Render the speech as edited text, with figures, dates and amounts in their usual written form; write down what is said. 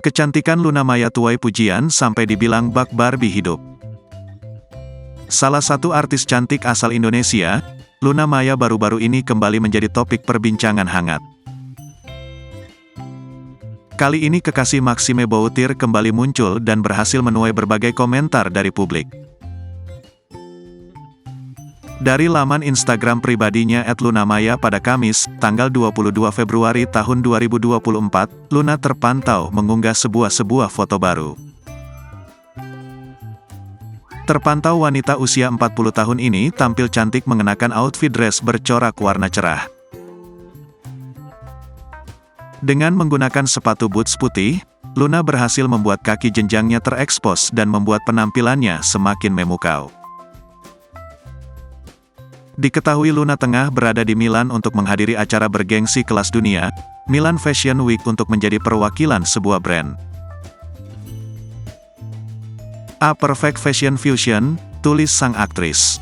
Kecantikan Luna Maya tuai pujian sampai dibilang bak Barbie hidup. Salah satu artis cantik asal Indonesia, Luna Maya baru-baru ini kembali menjadi topik perbincangan hangat. Kali ini kekasih Maxime Boutir kembali muncul dan berhasil menuai berbagai komentar dari publik. Dari laman Instagram pribadinya @lunamaya pada Kamis, tanggal 22 Februari tahun 2024, Luna terpantau mengunggah sebuah foto baru. Terpantau wanita usia 40 tahun ini tampil cantik mengenakan outfit dress bercorak warna cerah. Dengan menggunakan sepatu boots putih, Luna berhasil membuat kaki jenjangnya terekspos dan membuat penampilannya semakin memukau. Diketahui Luna tengah berada di Milan untuk menghadiri acara bergengsi kelas dunia, Milan Fashion Week untuk menjadi perwakilan sebuah brand. A Perfect Fashion Fusion, tulis sang aktris.